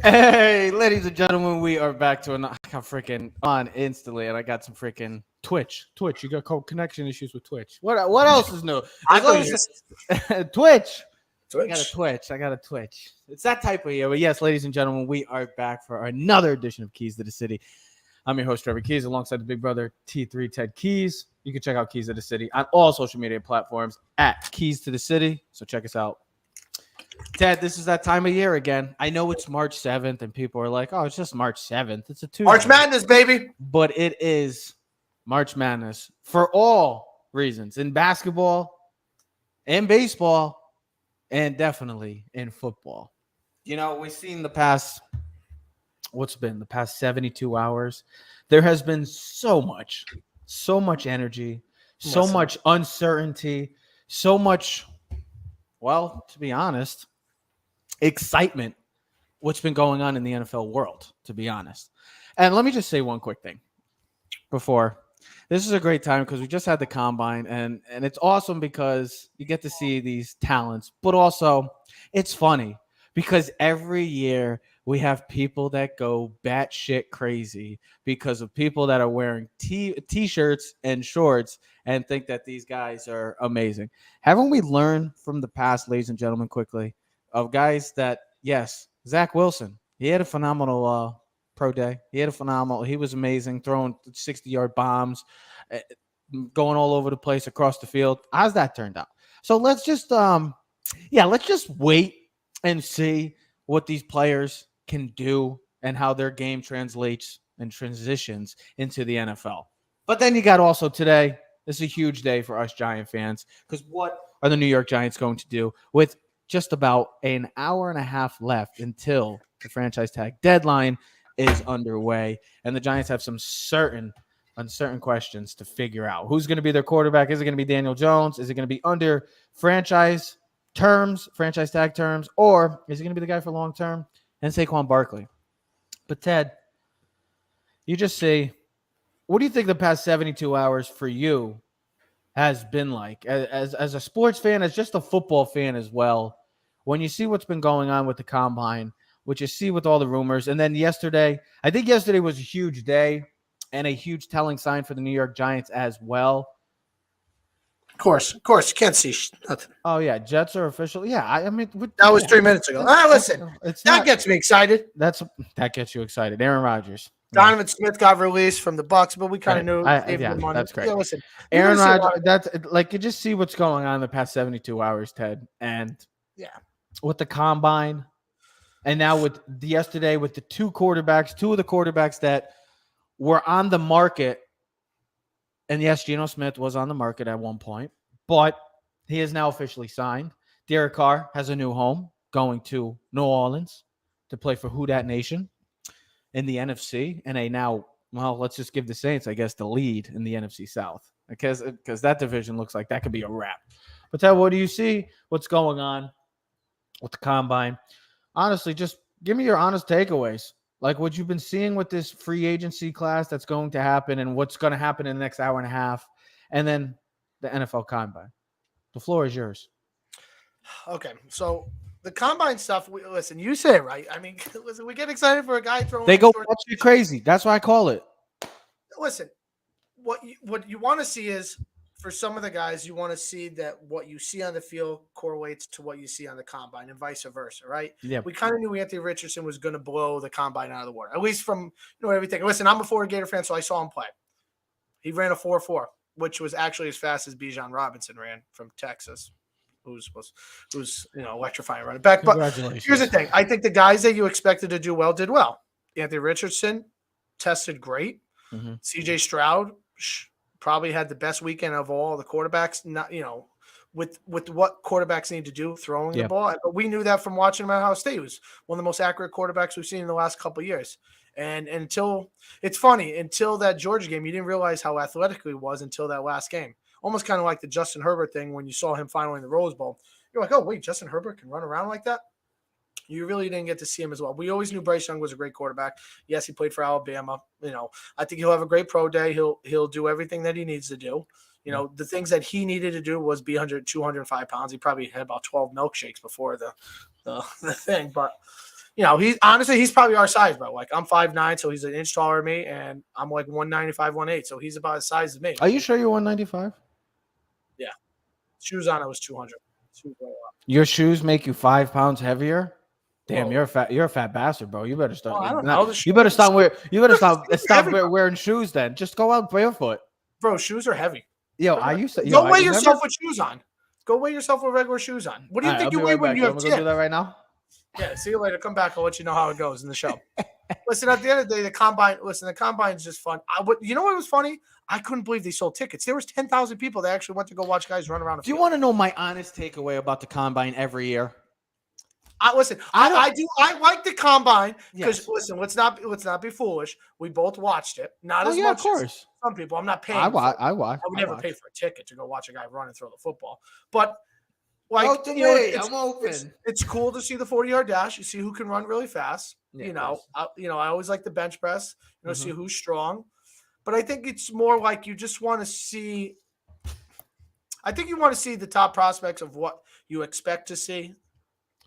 Hey, ladies and gentlemen, we are back to another. I got freaking on instantly, and I got some freaking Twitch. You got connection issues with Twitch. What else is new? I There's thought you always just Twitch. I got a Twitch. Twitch. I got a Twitch. It's that type of year. But yes, ladies and gentlemen, we are back for another edition of Keys to the City. I'm your host, Trevor Keys, alongside the big brother T3 Ted Keys. You can check out Keys to the City on all social media platforms at Keys to the City. So check us out. Ted, this is that time of year again. I know it's March 7th, and people are like, oh, it's just March 7th. It's a Tuesday. March Madness, baby. But it is March Madness for all reasons in basketball, in baseball, and definitely in football. You know, we've seen the past 72 hours. There has been so much energy, so much uncertainty, so much, well, to be honest, excitement, what's been going on in the NFL world, to be honest. And let me just say one quick thing before. This is a great time because we just had the combine, and it's awesome because you get to see these talents, but also it's funny because every year we have people that go batshit crazy because of people that are wearing t-shirts and shorts and think that these guys are amazing. Haven't we learned from the past, ladies and gentlemen, quickly, of guys that, yes, Zach Wilson, he had a phenomenal pro day. He was amazing, throwing 60-yard bombs, going all over the place across the field. How's that turned out? So let's just wait and see what these players can do and how their game translates and transitions into the NFL. But then you got also today, this is a huge day for us Giant fans, because what are the New York Giants going to do with just about an hour and a half left until the franchise tag deadline is underway, and the Giants have some uncertain questions to figure out. Who's going to be their quarterback? Is it going to be Daniel Jones? Is it going to be under franchise tag terms, or is it going to be the guy for long term and Saquon Barkley? But Ted, you just say, what do you think the past 72 hours for you has been like as a sports fan, as just a football fan as well, when you see what's been going on with the combine, what you see with all the rumors, and then yesterday was a huge day and a huge telling sign for the New York Giants as well. Of course, you can't see nothing. Oh yeah, Jets are official. Yeah, I mean that was 3 minutes ago. Listen, gets me excited. That gets you excited. Aaron Rodgers. Donovan Smith got released from the Bucs, but we kind of knew. That's great. Yeah, listen, Aaron Rodgers. That's like you just see what's going on in the past 72 hours, Ted, and with the combine, and now with yesterday with the two of the quarterbacks that were on the market. And yes, Geno Smith was on the market at one point, but he is now officially signed. Derek Carr has a new home, going to New Orleans to play for Who Dat Nation in the NFC. And let's just give the Saints, I guess, the lead in the NFC South because that division looks like that could be a wrap. But Ted, what do you see? What's going on with the combine? Honestly, just give me your honest takeaways. Like what you've been seeing with this free agency class that's going to happen and what's going to happen in the next hour and a half, and then the NFL Combine. The floor is yours. Okay, so the Combine stuff, listen, you say it right. I mean, listen, we get excited for a guy throwing. They go batshit crazy. That's why I call it. Listen, what you want to see is, for some of the guys, you want to see that what you see on the field correlates to what you see on the combine and vice versa, right? Yeah. We kind of knew Anthony Richardson was going to blow the combine out of the water, at least from everything. Listen, I'm a Florida Gator fan, so I saw him play. He ran a 4.4, which was actually as fast as Bijan Robinson ran from Texas, who's electrifying running back. But here's the thing: I think the guys that you expected to do well did well. Anthony Richardson tested great. Mm-hmm. C.J. Stroud probably had the best weekend of all the quarterbacks, with what quarterbacks need to do throwing the ball. But we knew that from watching him at Ohio State. He was one of the most accurate quarterbacks we've seen in the last couple of years. And until that Georgia game, you didn't realize how athletic he was until that last game. Almost kind of like the Justin Herbert thing when you saw him finally in the Rose Bowl. You're like, oh, wait, Justin Herbert can run around like that? You really didn't get to see him as well. We always knew Bryce Young was a great quarterback. Yes, he played for Alabama. I think he'll have a great pro day. He'll do everything that he needs to do. The things that he needed to do was be 205 pounds. He probably had about 12 milkshakes before the thing. But, he's probably our size, bro. Like I'm 5'9", so he's an inch taller than me, and I'm like 195, 180, so he's about the size of me. Are you sure you're 195? Yeah. Shoes on, I was 200. Your shoes make you 5 pounds heavier? Damn, Whoa. you're a fat bastard, bro. You better start. Well, I don't know. You better stop heavy, wearing shoes then. Just go out barefoot. Bro, shoes are heavy. Yo, I used to Go weigh yourself with shoes on. Go weigh yourself with regular shoes on. What do you think you weigh when you have I'm gonna do that right now. Yeah, see you later. Come back. I'll let you know how it goes in the show. Listen, at the end of the day, the combine is just fun. You know what was funny? I couldn't believe they sold tickets. There was 10,000 people that actually went to go watch guys run around. Do you want to know my honest takeaway about the combine every year? I like the combine because Yes. listen, let's not be foolish. We both watched it. Not as of much course. as some people. I'm not paying. I watch. I would never pay for a ticket to go watch a guy run and throw the football. But like I'm open. It's cool to see the 40-yard dash. You see who can run really fast. Yeah, I always like the bench press. See who's strong. But I think it's more like you just want to see. I think you want to see the top prospects of what you expect to see.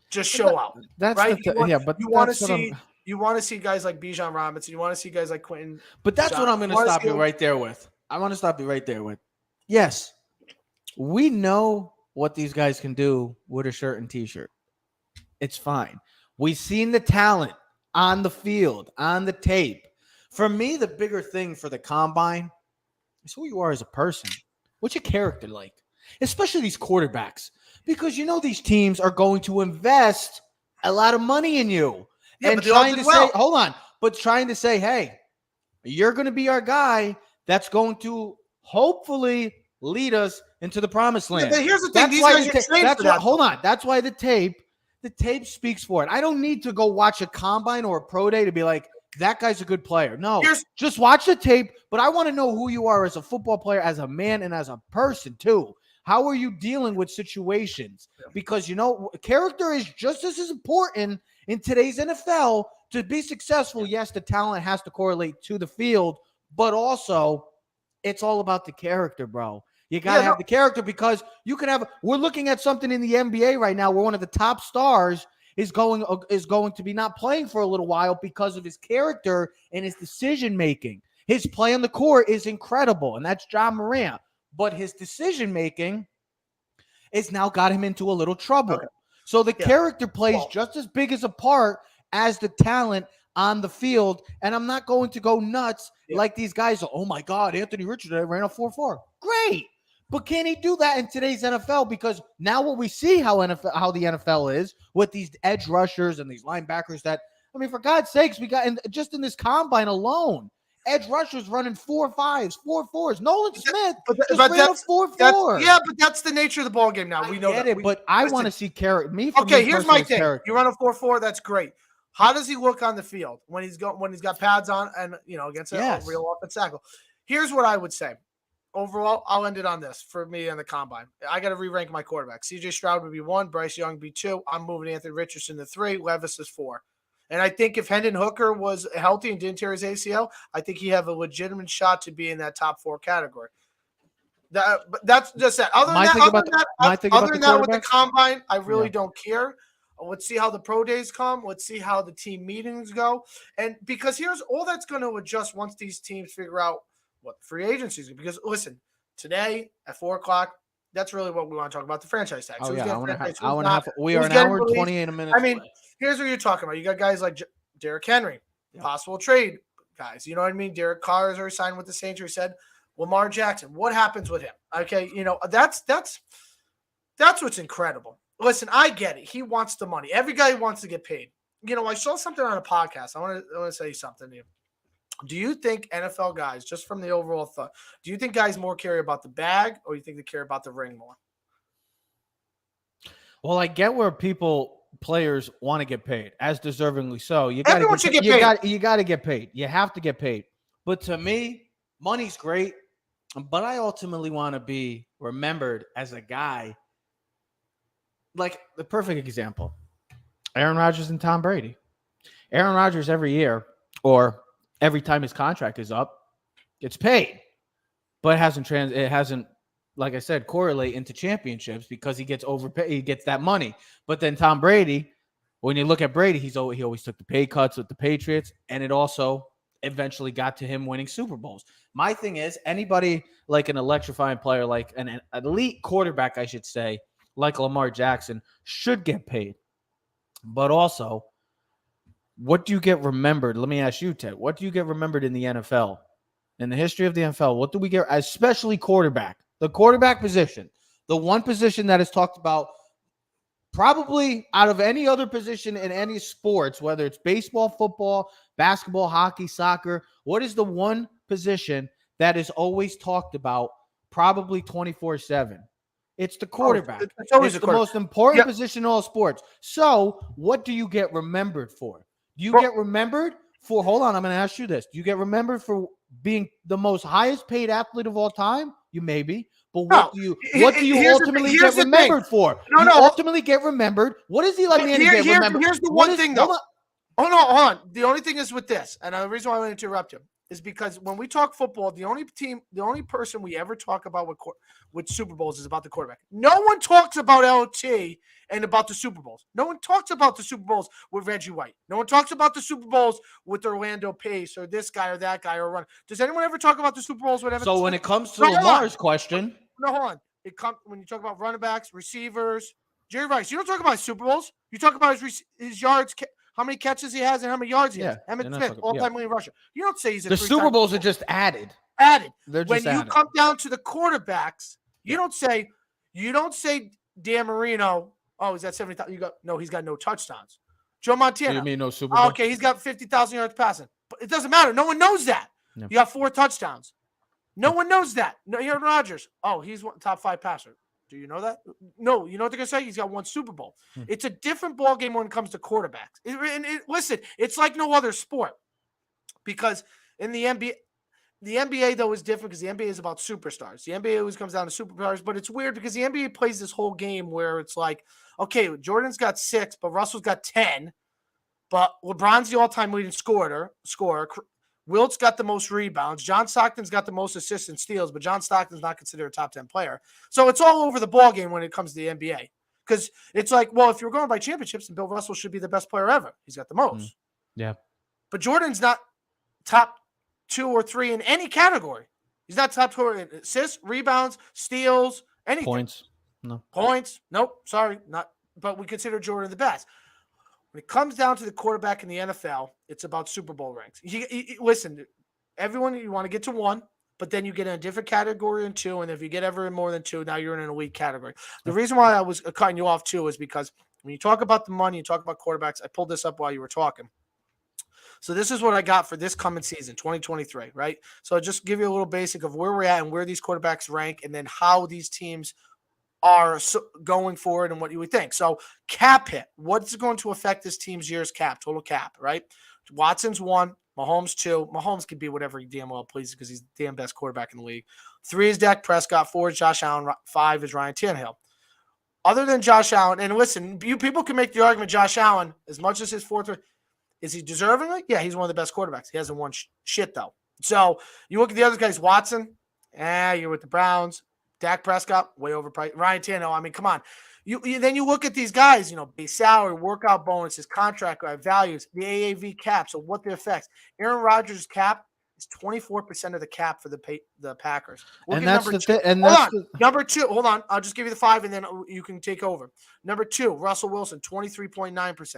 Just show out. That's right. You want to see guys like Bijan Robinson. You want to see guys like Quentin. But that's what I'm going to stop you right there with. I want to stop you right there with. Yes, we know what these guys can do with a shirt and T-shirt. It's fine. We've seen the talent on the field, on the tape. For me, the bigger thing for the combine is who you are as a person. What's your character like? Especially these quarterbacks. Because these teams are going to invest a lot of money in you. Yeah, and trying to say, hey, you're going to be our guy that's going to hopefully lead us into the promised land. Yeah, but here's the thing. These guys are trained for that. Hold on. That's why the tape speaks for it. I don't need to go watch a combine or a pro day to be like, that guy's a good player. No, just watch the tape. But I want to know who you are as a football player, as a man, and as a person too. How are you dealing with situations? Because, character is just as important in today's NFL to be successful. Yes, the talent has to correlate to the field, but also it's all about the character, bro. You got to have the character because we're looking at something in the NBA right now where one of the top stars is going to be not playing for a little while because of his character and his decision-making. His play on the court is incredible, and that's Ja Morant. But his decision-making has now got him into a little trouble. Okay. So the character plays just as big as a part as the talent on the field. And I'm not going to go nuts like these guys. Oh, my God, Anthony Richardson ran a 4.4. Great. But can he do that in today's NFL? Because now what we see how the NFL is with these edge rushers and these linebackers for God's sakes, we got just in this combine alone. Edge rushers running 4.5s, 4.4s. Nolan Smith just ran a 4.4. Yeah, but that's the nature of the ball game now. We know that. But I want to see character. Here's my thing. You run a 4.4, that's great. How does he look on the field when he's got pads on and against a real offensive tackle? Here's what I would say. Overall, I'll end it on this for me and the combine. I got to re-rank my quarterback. CJ Stroud would be 1, Bryce Young would be 2. I'm moving Anthony Richardson to 3, Levis is 4. And I think if Hendon Hooker was healthy and didn't tear his ACL, I think he'd have a legitimate shot to be in that top 4 category. That's just that. Other than that, with the combine, I really don't care. Let's see how the pro days come. Let's see how the team meetings go. And because here's all that's going to adjust once these teams figure out what free agency is. Because listen, today at 4:00, that's really what we want to talk about, the franchise tag. We are an hour and 28 minutes. Here's what you're talking about. You got guys like Derrick Henry, possible trade guys. You know what I mean? Derek Carr is already signed with the Saints. He said Lamar Jackson. What happens with him? Okay, that's what's incredible. Listen, I get it. He wants the money. Every guy wants to get paid. I saw something on a podcast. I want to say something to you. Do you think NFL guys, just from the overall thought, do you think guys more care about the bag or you think they care about the ring more? Well, I get where players want to get paid, as deservingly so. Everyone should get paid. You got to get paid. You have to get paid. But to me, money's great, but I ultimately want to be remembered as a guy. Like the perfect example, Aaron Rodgers and Tom Brady. Aaron Rodgers every year or every time his contract is up, gets paid, but it hasn't, like I said, correlate into championships because he gets overpaid. He gets that money. But then Tom Brady, When you look at Brady, he always took the pay cuts with the Patriots, and it also eventually got to him winning Super Bowls. My thing is, anybody like an electrifying player, like an elite quarterback, I should say, like Lamar Jackson, should get paid. But also, what do you get remembered? Let me ask you, Ted. What do you get remembered in the NFL? In the history of the NFL, what do we get, especially quarterback? The quarterback position, the one position that is talked about probably out of any other position in any sports, whether it's baseball, football, basketball, hockey, soccer. What is the one position that is always talked about probably 24/7? It's the quarterback. It's always It's the the most important Yep. position in all sports. So what do you get remembered for? Do you Bro- get remembered for, hold on, I'm going to ask you this. Do you get remembered for being the most highest paid athlete of all time? You may be. But what do you Here's the ultimately thing. get Here's the thing. remembered for? No, You no. ultimately get remembered. What does Eli Manning get remembered? Here's the What one is- thing, hold though. on. Hold on. The only thing is with this, and the reason why I want to interrupt you is because when we talk football, the only person we ever talk about with Super Bowls is about the quarterback. No one talks about LT and about the Super Bowls. No one talks about the Super Bowls with Reggie White. No one talks about the Super Bowls with Orlando Pace or this guy or that guy or run. Does anyone ever talk about the Super Bowls with Evan? So when it comes to No, hold on. Lamar's question, No, hold on. When you talk about running backs, receivers, Jerry Rice. You don't talk about his Super Bowls. You talk about his yards, how many catches he has, and how many yards he has. Emmett Smith, all-time leading rusher. You don't say he's a the Super Bowls are just added. They're when just you added. come down to the quarterbacks, you don't say Dan Marino. Oh, is that 70,000? He's got no touchdowns. Joe Montana. You mean no Super Bowl? Okay, he's got 50,000 yards passing. But it doesn't matter. No one knows that. Yeah. You got 4 touchdowns. No one knows that. No, Aaron Rodgers. Oh, he's top 5 passer. Do you know that? No. You know what they're gonna say? He's got 1 Super Bowl. It's a different ball game when it comes to quarterbacks. Listen, it's like no other sport because in the NBA though is different because the NBA is about superstars. The NBA always comes down to superstars, but it's weird because the NBA plays this whole game where it's like, okay, Jordan's got 6, but Russell's got 10, but LeBron's the all-time leading scorer. Wilt's got the most rebounds. John Stockton's got the most assists and steals, but John Stockton's not considered a top 10 player. So it's all over the ball game when it comes to the NBA. Because it's like, well, if you're going by championships, then Bill Russell should be the best player ever. He's got the most. Yeah. But Jordan's not top 2 or 3 in any category. He's not top 2 in assists, rebounds, steals, anything. Points. No. Points. Nope. Sorry. Not. But we consider Jordan the best. When it comes down to the quarterback in the NFL, it's about Super Bowl ranks. Listen, everyone, you want to get to 1, but then you get in a different category in 2, and if you get ever more than 2, now you're in an elite category. The reason why I was cutting you off too is because when you talk about the money, you talk about quarterbacks. I pulled this up while you were talking. So this is what I got for this coming season, 2023, right? So I'll just give you a little basic of where we're at and where these quarterbacks rank, and then how these teams are going forward and what you would think. So cap hit, what's going to affect this team's year's cap, total cap, right? Watson's 1, Mahomes 2. Mahomes can be whatever he damn well pleases because he's the damn best quarterback in the league. 3 is Dak Prescott. 4 is Josh Allen. 5 is Ryan Tannehill. Other than Josh Allen, and listen, you people can make the argument Josh Allen, as much as his 4th, is he deserving it? Yeah, he's one of the best quarterbacks. He hasn't won shit, though. So you look at the other guys, Watson, you're with the Browns. Dak Prescott, way overpriced. Ryan Tannehill, I mean, come on. Then you look at these guys, base salary, workout bonuses, contract values, the AAV cap, so what the effects. Aaron Rodgers' cap is 24% of the cap for the Packers. And that's the thing. Number 2, hold on. I'll just give you the 5, and then you can take over. Number 2, Russell Wilson, 23.9%.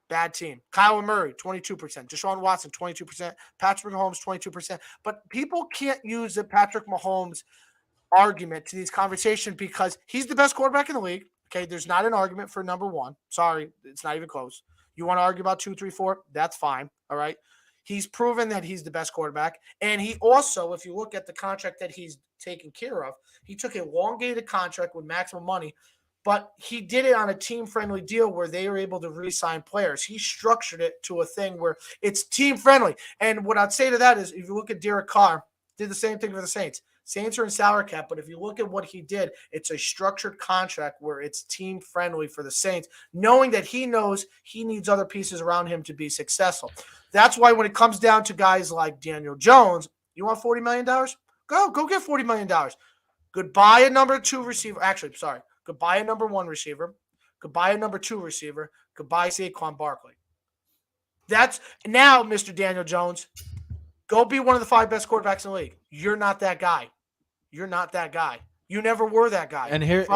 Bad team. Kyler Murray, 22%. Deshaun Watson, 22%. Patrick Mahomes, 22%. But people can't use the Patrick Mahomes argument to these conversations because he's the best quarterback in the league. Okay, there's not an argument for number 1. Sorry, it's not even close. You want to argue about 2, 3, 4? That's fine. All right. He's proven that he's the best quarterback. And he also, if you look at the contract that he's taken care of, he took a elongated contract with maximum money, but he did it on a team-friendly deal where they were able to re-sign players. He structured it to a thing where it's team-friendly. And what I'd say to that is if you look at Derek Carr, did the same thing for the Saints. Saints are in salary cap, but if you look at what he did, it's a structured contract where it's team-friendly for the Saints, knowing that he knows he needs other pieces around him to be successful. That's why when it comes down to guys like Daniel Jones, you want $40 million? Go get $40 million. Goodbye a number 2 receiver. Actually, sorry. Goodbye a number 1 receiver. could buy a number 2 receiver, could buy Saquon Barkley. That's now, Mr. Daniel Jones, go be one of the 5 best quarterbacks in the league. You're not that guy. You're not that guy. You never were that guy. And here,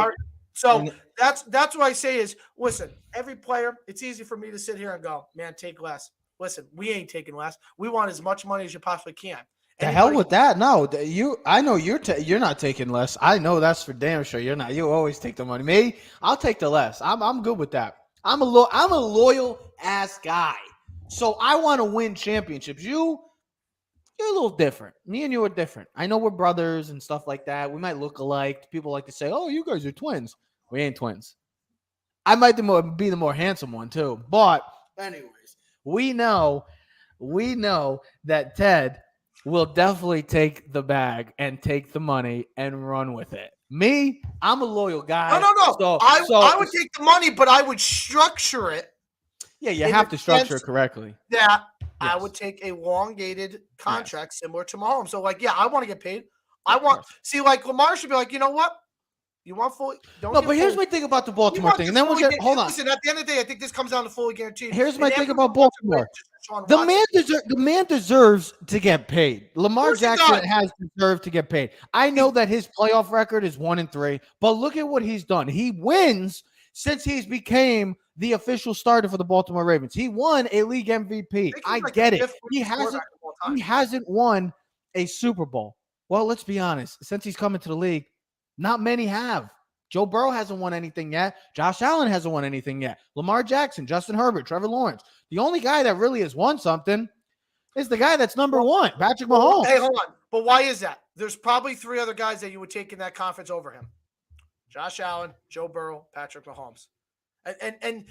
so that's what I say is, listen, every player, it's easy for me to sit here and go, man, take less. Listen, we ain't taking less. We want as much money as you possibly can. The hell with that. No, I know you're not taking less. I know that's for damn sure. You're not. You always take the money. Me, I'll take the less. I'm good with that. I'm a loyal ass guy. So I want to win championships. You're a little different. Me and you are different. I know we're brothers and stuff like that. We might look alike. People like to say, "Oh, you guys are twins." We ain't twins. I might be the more handsome one too. But anyways, we know that Ted will definitely take the bag and take the money and run with it. Me, I'm a loyal guy. No. I would take the money, but I would structure it. Yeah, you have to structure it correctly. Yeah, yes. I would take a elongated contract similar to Mahomes. So, like, yeah, I want to get paid. Like Lamar should be like, you know what? You want fully? Here's my thing about the Baltimore thing, and then we'll get. Hold on. Listen, at the end of the day, I think this comes down to fully guaranteed. Here's my thing about Baltimore. The man deserves to get paid. Lamar Jackson has deserved to get paid. I know that his playoff record is 1-3, but look at what he's done. He wins since he's became the official starter for the Baltimore Ravens. He won a league MVP. I get it. He hasn't won a Super Bowl. Well, let's be honest. Since he's come into the league, not many have. Joe Burrow hasn't won anything yet. Josh Allen hasn't won anything yet. Lamar Jackson, Justin Herbert, Trevor Lawrence. The only guy that really has won something is the guy that's number 1, Patrick Mahomes. Hey, hold on. But why is that? There's probably 3 other guys that you would take in that conference over him. Josh Allen, Joe Burrow, Patrick Mahomes. And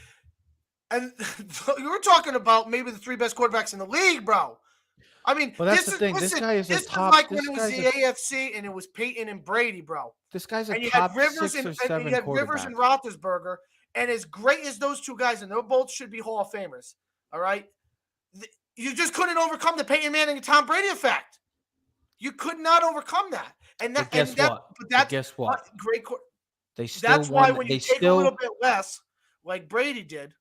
you were talking about maybe the 3 best quarterbacks in the league, bro. I mean, well, that's the thing. This guy is a top. Like when it was the AFC and it was Peyton and Brady, bro. This guy's a top 6 or 7 quarterback. And you had Rivers and Roethlisberger, and as great as those 2 guys, and they both should be Hall of Famers. All right, you just couldn't overcome the Peyton Manning and Tom Brady effect. You could not overcome that. But guess what? Great. That's why when you take a little bit less, like Brady did,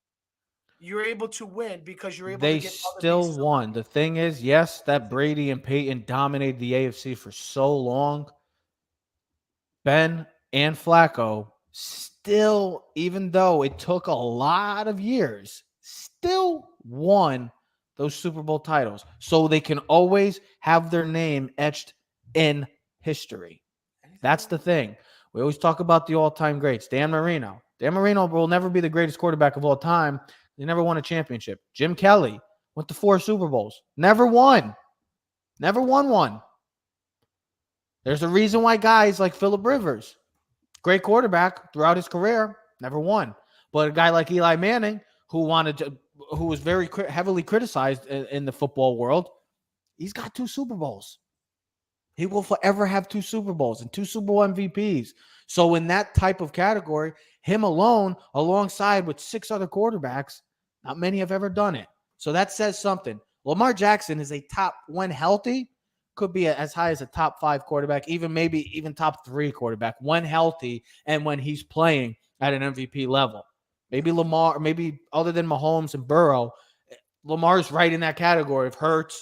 you're able to win because you're able to get They still won. The thing is, yes, that Brady and Peyton dominated the AFC for so long. Ben and Flacco still, even though it took a lot of years, still won those Super Bowl titles. So they can always have their name etched in history. That's the thing. We always talk about the all-time greats. Dan Marino. Dan Marino will never be the greatest quarterback of all time. He never won a championship. Jim Kelly went to 4 Super Bowls. Never won. Never won one. There's a reason why guys like Phillip Rivers, great quarterback throughout his career, never won. But a guy like Eli Manning, who was very heavily criticized in the football world, he's got 2 Super Bowls. He will forever have 2 Super Bowls and 2 Super Bowl MVPs. So in that type of category, him alone, alongside with 6 other quarterbacks, not many have ever done it. So that says something. Lamar Jackson is a top, when healthy, could be as high as a top 5 quarterback, maybe even top 3 quarterback when healthy and when he's playing at an MVP level. Maybe Lamar, maybe other than Mahomes and Burrow, Lamar's right in that category of Hurts,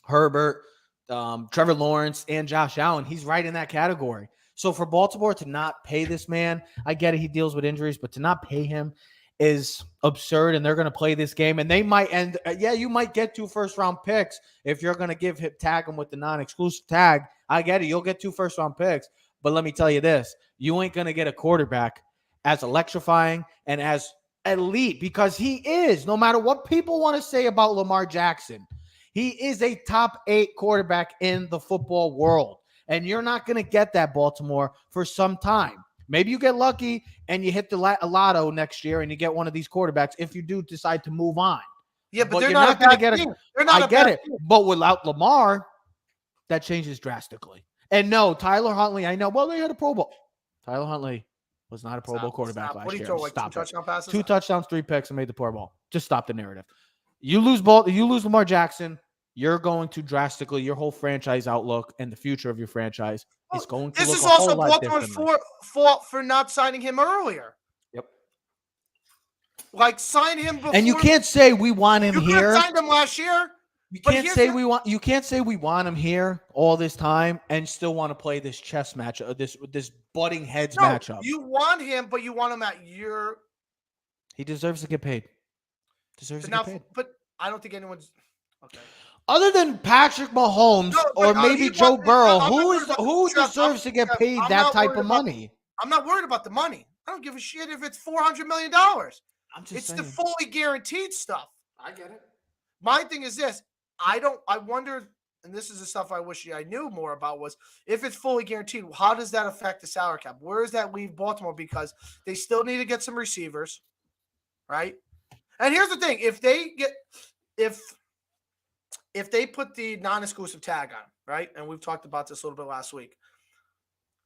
Herbert, Trevor Lawrence, and Josh Allen. He's right in that category. So for Baltimore to not pay this man, I get it, he deals with injuries, but to not pay him is absurd, and they're going to play this game, and they might end. You might get 2 first-round picks if you're going to tag him with the non-exclusive tag. I get it. You'll get 2 first-round picks, but let me tell you this. You ain't going to get a quarterback as electrifying and as elite, because he is, no matter what people want to say about Lamar Jackson, he is a top 8 quarterback in the football world. And you're not going to get that, Baltimore, for some time. Maybe you get lucky and you hit the lotto next year and you get one of these quarterbacks if you do decide to move on. Yeah, but they're not going to get it. I get it. But without Lamar, that changes drastically. And no, Tyler Huntley, I know. Well, they had a Pro Bowl. Tyler Huntley was not a Pro Bowl quarterback last year. What do you throw, 2 touchdown passes? 2 touchdowns, 3 picks, and made the Pro Bowl. Just stop the narrative. You lose Lamar Jackson, you're going to drastically, your whole franchise outlook and the future of your franchise is going to look a whole lot different. This is also Baltimore's fault for not signing him earlier. Yep. Like sign him before. And you can't say we want him You could here. have signed him last year. You but can't here's say the- we want. You can't say we want him here all this time and still want to play this chess match, this butting heads No, matchup. you want him, but you want him at your. He deserves to get paid. Deserves But to now, get paid. but I don't think anyone's okay. Other than Patrick Mahomes No, or but, maybe he Joe wants- Burrow, I'm not worried about the who Trev, deserves to get Trev, paid I'm that not type worried of about- money? I'm not worried about the money. I don't give a shit if it's $400 million. I'm just It's saying. the fully guaranteed stuff. I get it. My thing is this. I wonder, and this is the stuff I wish I knew more about, was if it's fully guaranteed, how does that affect the salary cap? Where does that leave Baltimore? Because they still need to get some receivers, right? And here's the thing. If they put the non-exclusive tag on, right? And we've talked about this a little bit last week.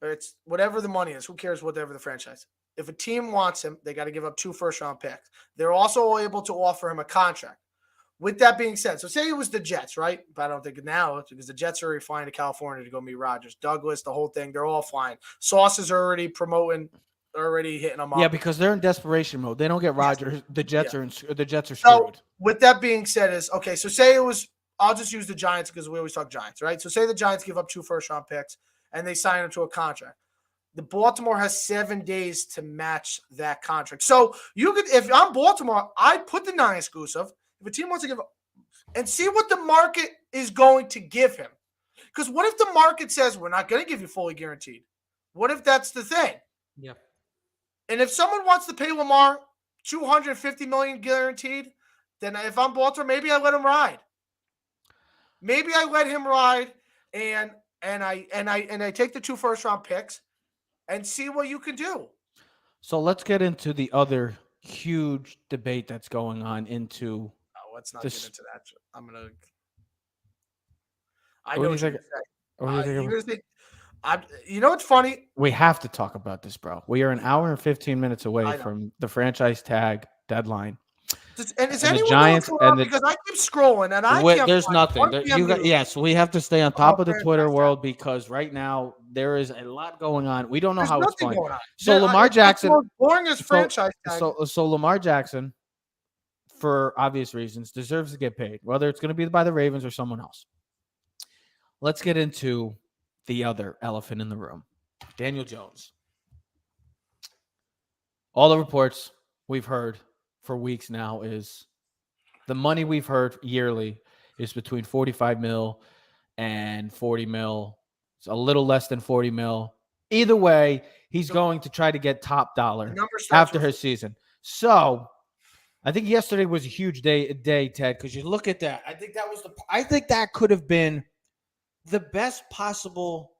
It's whatever the money is. Who cares whatever the franchise? If a team wants him, they got to give up 2 first-round picks. They're also able to offer him a contract. With that being said, so say it was the Jets, right? But I don't think now, because the Jets are already flying to California to go meet Rodgers. Douglas, the whole thing, they're all flying. Sauce is already promoting, already hitting them up. Yeah, because they're in desperation mode. They don't get Rodgers. The Jets are screwed. So with that being said, is okay. So say it was. I'll just use the Giants because we always talk Giants, right? So say the Giants give up 2 first-round picks and they sign him to a contract. The Baltimore has 7 days to match that contract. So you could, if I'm Baltimore, I'd put the non-exclusive. If a team wants to give up and see what the market is going to give him. Because what if the market says we're not going to give you fully guaranteed? What if that's the thing? Yeah. And if someone wants to pay Lamar $250 million guaranteed, then if I'm Baltimore, maybe I let him ride. Maybe I let him ride and I take the 2 first-round picks and see what you can do. So let's get into the other huge debate that's going on into. Oh, let's not This- get into that. I'm gonna. What I do know you what you're think- gonna say. what do you think You're of- gonna think. You know what's funny? We have to talk about this, bro. We are an hour and 15 minutes I away know. from the franchise tag deadline. And is And the anyone Giants going and the- because I keep scrolling and I can't. There's find nothing. 1 There- PM you got, news. yes, we have to stay on top of the Twitter franchise world because right now there is a lot going on. We don't know There's how it's nothing going. going on. So Yeah, Lamar it's like Jackson- the most boringest so- franchise tag. So Lamar Jackson, for obvious reasons, deserves to get paid, whether it's going to be by the Ravens or someone else. Let's get into the other elephant in the room, Daniel Jones. All the reports we've heard for weeks now is the money we've heard yearly is between 45 mil and 40 mil. It's a little less than 40 mil. Either way, he's going to try to get top The dollar number starts after with- his season. So I think yesterday was a huge day, Ted, because you look at that. I think that could have been the best possible,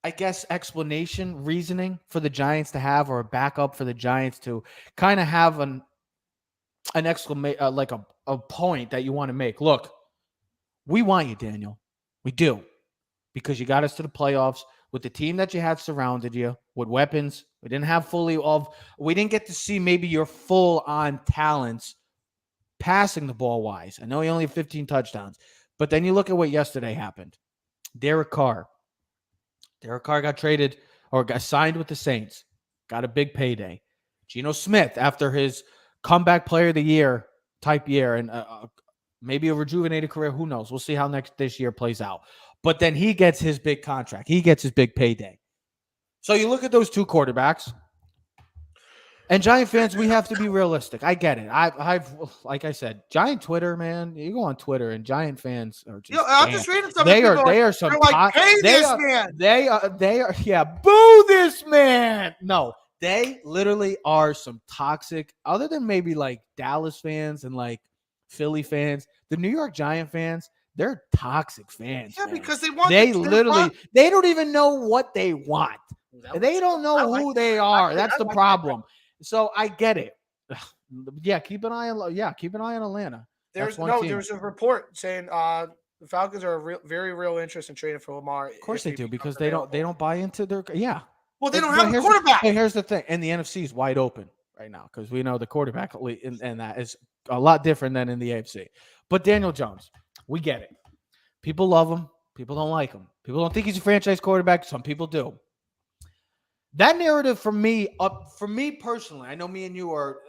I guess, reasoning for the Giants to have, or a backup for the Giants to kind of have an exclamation, like a point that you want to make. Look, we want you, Daniel. We do, because you got us to the playoffs with the team that you had surrounded you with weapons. We didn't get to see maybe your full on talents passing the ball wise. I know he only had 15 touchdowns, but then you look at what yesterday happened. Derek Carr got traded or got signed with the Saints, got a big payday. Geno Smith, after his comeback player of the year type year and maybe a rejuvenated career, who knows? We'll see how this year plays out. But then he gets his big contract. He gets his big payday. So you look at those 2 quarterbacks. And Giant fans, we have to be realistic. I get it. I've like I said, Giant Twitter, man. You go on Twitter, and Giant fans are just. I'm just reading something. They are some. They're like, pay this man. They are. Yeah, boo this man. No, they literally are some toxic. Other than maybe like Dallas fans and like Philly fans, the New York Giant fans, they're toxic fans. Yeah, man. because they want. They literally, they don't even know what they want. They don't know who they are. That's the problem. So I get it. Yeah, keep an eye on Atlanta. There's one team. there's a report saying the Falcons are a very real interest in trading for Lamar. Of course they do, because they don't buy into their Well, they don't But have a here's quarterback. Hey, here's the thing, and the NFC is wide open right now because we know the quarterback and that is a lot different than in the AFC. But Daniel Jones, we get it. People love him. People don't like him. People don't think he's a franchise quarterback. Some people do. That narrative for me personally, I know me and you are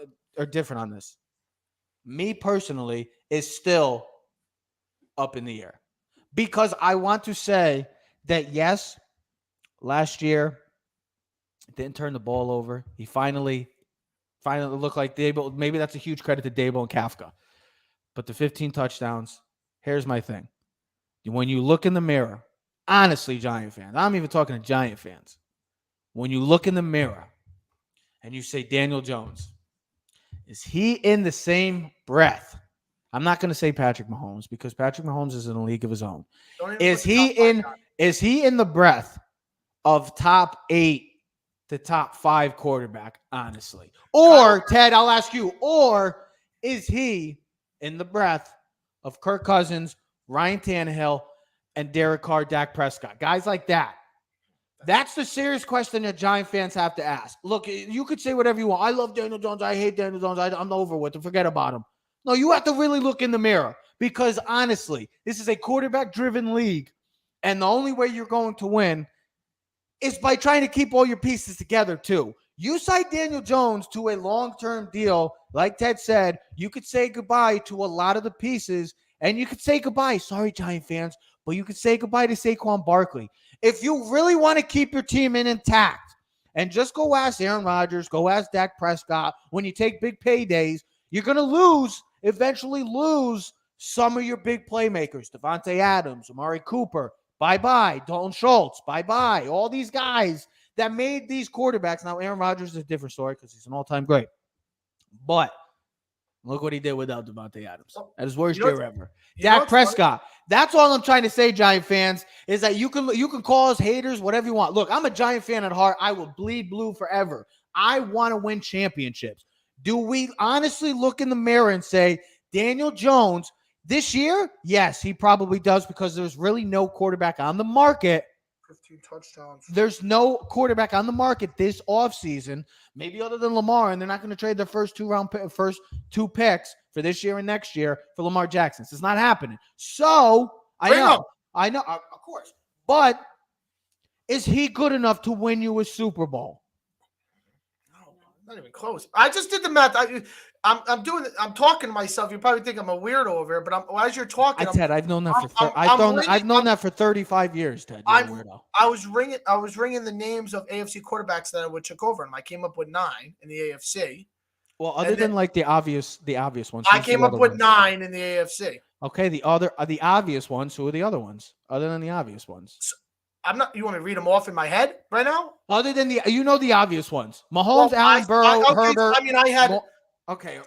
different on this. Me personally is still up in the air because I want to say that yes, last year didn't turn the ball over. He finally looked like Dable. Maybe that's a huge credit to Dable and Kafka. But the 15 touchdowns, here's my thing. When you look in the mirror, honestly, Giant fans, I'm even talking to Giant fans. When you look in the mirror and you say Daniel Jones, is he in the same breath? I'm not going to say Patrick Mahomes because Patrick Mahomes is in a league of his own. Is he in the breath of top 8 to top 5 quarterback, honestly? Or, Ted, I'll ask you, or is he in the breath of Kirk Cousins, Ryan Tannehill, and Derek Carr, Dak Prescott? Guys like that. That's the serious question that Giant fans have to ask. Look, you could say whatever you want. I love Daniel Jones. I hate Daniel Jones. I'm over with him. Forget about him. No, you have to really look in the mirror because, honestly, this is a quarterback-driven league, and the only way you're going to win is by trying to keep all your pieces together, too. You sign Daniel Jones to a long-term deal. Like Ted said, you could say goodbye to a lot of the pieces, and you could say goodbye. Sorry, Giant fans, but you could say goodbye to Saquon Barkley. If you really want to keep your team intact, and just go ask Aaron Rodgers, go ask Dak Prescott, when you take big paydays, you're going to eventually lose some of your big playmakers. Devontae Adams, Amari Cooper, bye-bye. Dalton Schultz, bye-bye. All these guys that made these quarterbacks. Now, Aaron Rodgers is a different story because he's an all-time great. But look what he did without Devontae Adams. At his worst year ever. Dak Prescott. That's all I'm trying to say, Giant fans, is that you can call us haters, whatever you want. Look, I'm a Giant fan at heart. I will bleed blue forever. I want to win championships. Do we honestly look in the mirror and say, Daniel Jones, this year? Yes, he probably does because there's really no quarterback on the market. 15 touchdowns. There's no quarterback on the market this offseason, maybe other than Lamar, and they're not going to trade their first two picks for this year and next year for Lamar Jackson. It's not happening. So, I know, of course. But is he good enough to win you a Super Bowl? No, not even close. I just did the math. I'm talking to myself. You probably think I'm a weirdo over here, but as you're talking, Ted, I've known that I've known that for 35 years, Ted. You're a weirdo. I was ringing the names of AFC quarterbacks that I would took over, and I came up with 9 in the AFC. Well, other than like the obvious ones, I came up with 9 in the AFC. Okay, the obvious ones. Who are the other ones? Other than the obvious ones. So, you want me to read them off in my head right now? Other than the obvious ones. Mahomes, Allen, Burrow, Herbert. I had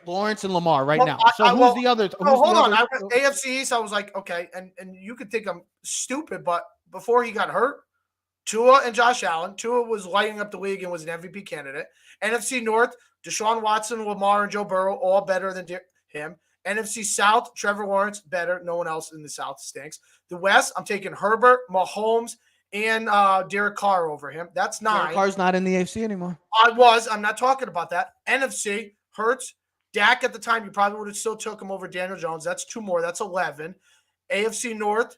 Lawrence and Lamar now. So who's the other? Hold on. I went AFC East. I was like, okay, and you could think I'm stupid, but before he got hurt, Tua and Josh Allen. Tua was lighting up the league and was an MVP candidate. NFC North, Deshaun Watson, Lamar, and Joe Burrow, all better than him. NFC South, Trevor Lawrence, better. No one else in the South stinks. The West, I'm taking Herbert, Mahomes, and Derek Carr over him. That's 9. Derek Carr's not in the AFC anymore. I'm not talking about that. NFC, Hurts, Dak at the time, you probably would have still took him over Daniel Jones. That's 2 more. That's 11. NFC North,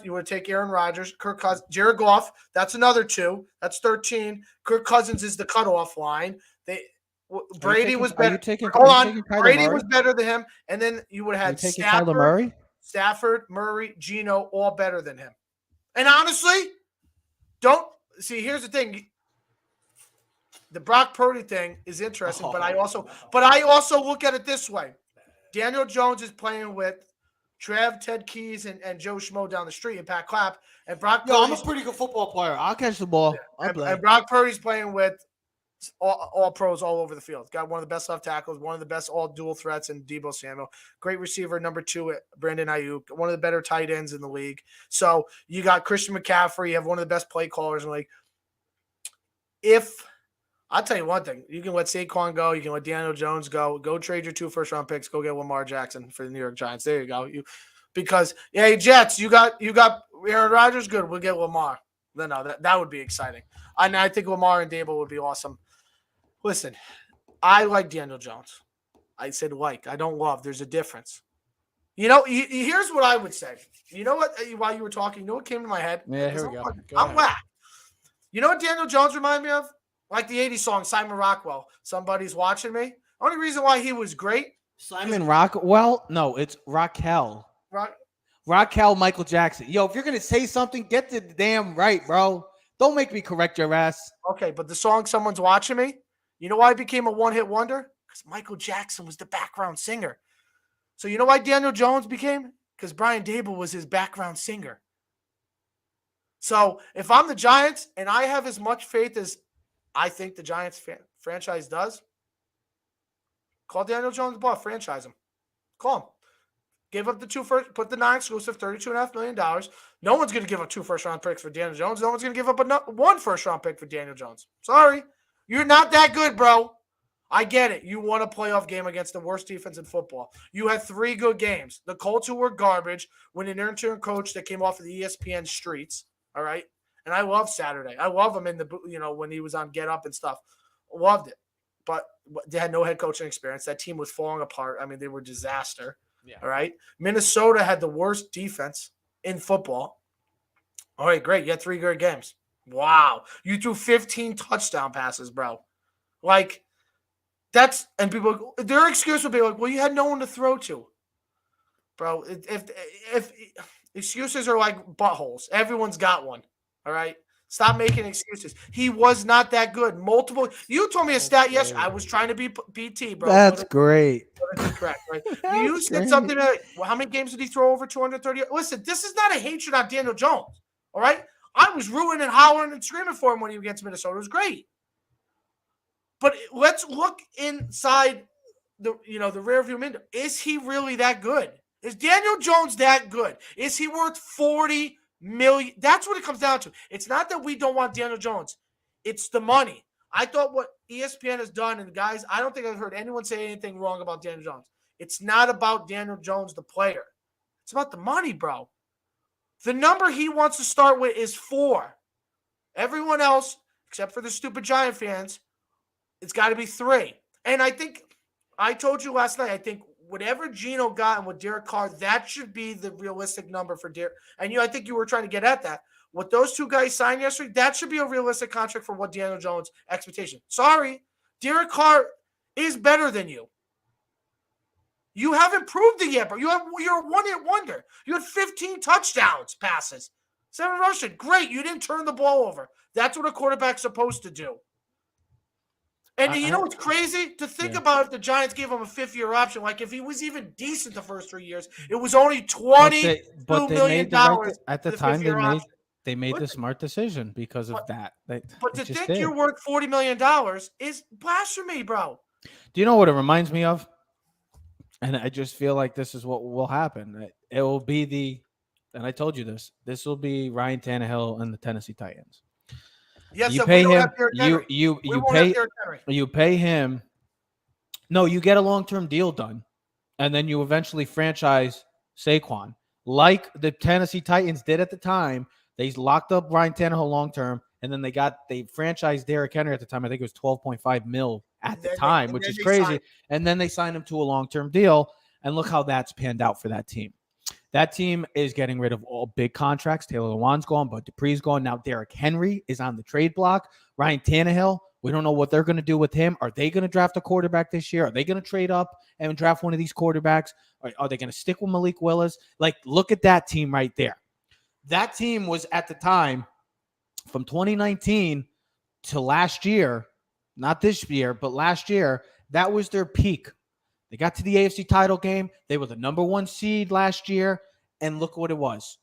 you would take Aaron Rodgers, Kirk Cousins, Jared Goff. That's another 2. That's 13. Kirk Cousins is the cutoff line. Brady was better. Brady was better than him. And then you would have had Stafford, Murray, Geno, all better than him. And honestly, here's the thing. The Brock Purdy thing is interesting, but I also look at it this way. Daniel Jones is playing with Ted Keys and Joe Schmo down the street and Pat Clapp. And I'm a pretty good football player. I'll catch the ball. And Brock Purdy's playing with all pros all over the field. Got one of the best left tackles, one of the best all dual threats in Deebo Samuel. Great receiver, number 2 at Brandon Ayuk, one of the better tight ends in the league. So you got Christian McCaffrey. You have one of the best play callers in the league. I'll tell you one thing. You can let Saquon go. You can let Daniel Jones go. Go trade your 2 first-round picks. Go get Lamar Jackson for the New York Giants. There you go. Jets, you got Aaron Rodgers. Good. We'll get Lamar. No, that would be exciting. I think Lamar and Dable would be awesome. Listen, I like Daniel Jones. I said like. I don't love. There's a difference. Here's what I would say. You know what? While you were talking, you know what came to my head? Yeah, here we go. I'm whack. You know what Daniel Jones reminded me of? Like the 80s song, Simon Rockwell, Somebody's Watching Me. Only reason why he was great. Simon Rockwell? No, it's Raquel. Raquel Michael Jackson. Yo, if you're going to say something, get the damn right, bro. Don't make me correct your ass. Okay, but the song Someone's Watching Me, you know why it became a one-hit wonder? Because Michael Jackson was the background singer. So you know why Daniel Jones became? Because Brian Dable was his background singer. So if I'm the Giants and I have as much faith as I think the Giants franchise does, call Daniel Jones bluff, franchise him. Call him. Give up the 2 first, put the non-exclusive $32.5 million. No one's going to give up 2 first-round picks for Daniel Jones. No one's going to give up 1 first-round pick for Daniel Jones. Sorry. You're not that good, bro. I get it. You won a playoff game against the worst defense in football. You had 3 good games. The Colts, who were garbage, when an intern coach that came off of the ESPN streets, all right? And I love Saturday. I love him in the, when he was on Get Up and stuff. Loved it. But they had no head coaching experience. That team was falling apart. I mean, they were a disaster. Yeah. All right. Minnesota had the worst defense in football. All right, great. You had 3 good games. Wow. You threw 15 touchdown passes, bro. Like, that's, and people, their excuse would be like, well, you had no one to throw to. Bro, if excuses are like buttholes, everyone's got one. All right. Stop making excuses. He was not that good. You told me a stat yesterday. I was trying to be BT, bro. That's great. Correct, right? You said something like, well, how many games did he throw over 230? Listen, this is not a hatred on Daniel Jones. All right. I was rooting and hollering and screaming for him when he was against Minnesota. It was great. But let's look inside the rearview window. Is he really that good? Is Daniel Jones that good? Is he worth $40 million? That's what it comes down to. It's not that we don't want Daniel Jones. It's the money. I thought what ESPN has done, and guys, I don't think I've heard anyone say anything wrong about Daniel Jones. It's not about Daniel Jones, the player. It's about the money, bro. The number he wants to start with is 4. Everyone else, except for the stupid Giant fans, it's got to be 3. And I think, I told you last night, I think whatever Geno got and with Derek Carr, that should be the realistic number for Derek. And I think you were trying to get at that. What those 2 guys signed yesterday, that should be a realistic contract for what Daniel Jones' expectation. Sorry, Derek Carr is better than you. You haven't proved it yet, bro. You're a one-hit wonder. You had 15 touchdowns passes. 7 rushing. Great. You didn't turn the ball over. That's what a quarterback's supposed to do. And you know what's crazy? To think about if the Giants gave him a 5th-year option, like if he was even decent the first 3 years, it was only $22 million. At the time, they made the smart decision because of that. But to think you're worth $40 million is blasphemy, bro. Do you know what it reminds me of? And I just feel like this is what will happen. It will be and I told you this. This will be Ryan Tannehill and the Tennessee Titans. Yes, you pay him. You pay him. No, you get a long-term deal done, and then you eventually franchise Saquon, like the Tennessee Titans did at the time. They locked up Ryan Tannehill long-term, and then they franchised Derrick Henry at the time. I think it was $12.5 million at the time, which is crazy. And then they signed him to a long-term deal, and look how that's panned out for that team. That team is getting rid of all big contracts. Taylor Lewan's gone, but Dupree's gone. Now Derrick Henry is on the trade block. Ryan Tannehill, we don't know what they're going to do with him. Are they going to draft a quarterback this year? Are they going to trade up and draft one of these quarterbacks? Are they going to stick with Malik Willis? Like, look at that team right there. That team was at the time from 2019 to last year, not this year, but last year, that was their peak. They got to the AFC title game. They were the number 1 seed last year, and look what it was.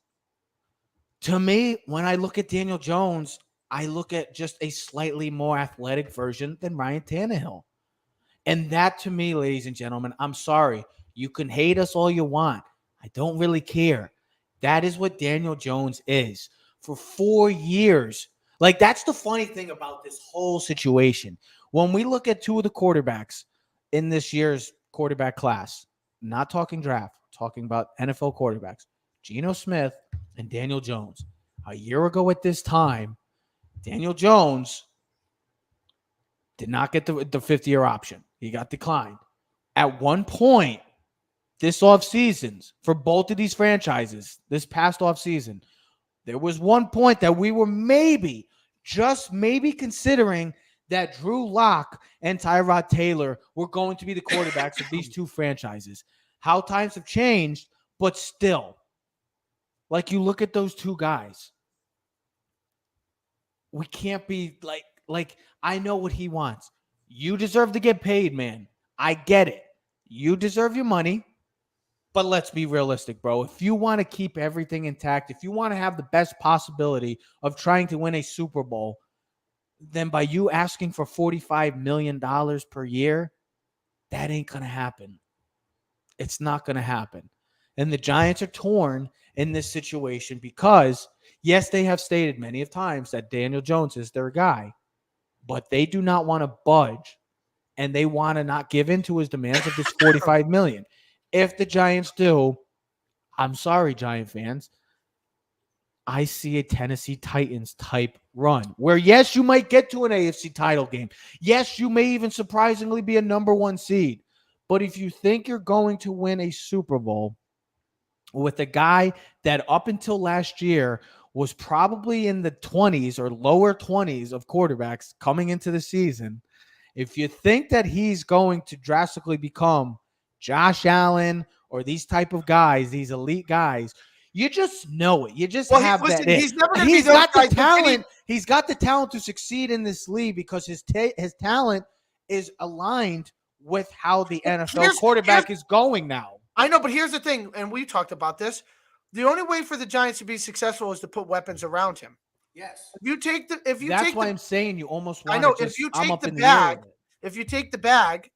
To me, when I look at Daniel Jones, I look at just a slightly more athletic version than Ryan Tannehill. And that, to me, ladies and gentlemen, I'm sorry. You can hate us all you want. I don't really care. That is what Daniel Jones is. For 4 years. Like, that's the funny thing about this whole situation. When we look at 2 of the quarterbacks in this year's quarterback class, not talking draft, talking about NFL quarterbacks, Geno Smith and Daniel Jones. A year ago at this time, Daniel Jones did not get the 5th-year option. He got declined. At one point, this offseason, for both of these franchises, this past offseason, there was one point that we were maybe just maybe considering that Drew Lock and Tyrod Taylor were going to be the quarterbacks of these two franchises. How times have changed, but still, like you look at those two guys, we can't be like I know what he wants. You deserve to get paid, man. I get it. You deserve your money. But let's be realistic, bro. If you want to keep everything intact, if you want to have the best possibility of trying to win a Super Bowl, then by you asking for $45 million per year, that ain't going to happen. It's not going to happen. And the Giants are torn in this situation because, yes, they have stated many of times that Daniel Jones is their guy, but they do not want to budge, and they want to not give in to his demands of this $45 million. If the Giants do, I'm sorry, Giant fans, I see a Tennessee Titans type run where, yes, you might get to an AFC title game. Yes, you may even surprisingly be a number one seed. But if you think you're going to win a Super Bowl with a guy that up until last year was probably in the 20s or lower 20s of quarterbacks coming into the season, if you think that he's going to drastically become Josh Allen or these type of guys, these elite guys, you just know it. You just have that. He's never going to be He's those got the guys. talent. He's got the talent to succeed in this league because his talent is aligned with how the NFL quarterback is going now. I know, but here's the thing, and we talked about this. The only way for the Giants to be successful is to put weapons around him. Yes. That's why I'm saying you almost want I know to just, if you I'm take up the in the air bag, with it. if you take the bag,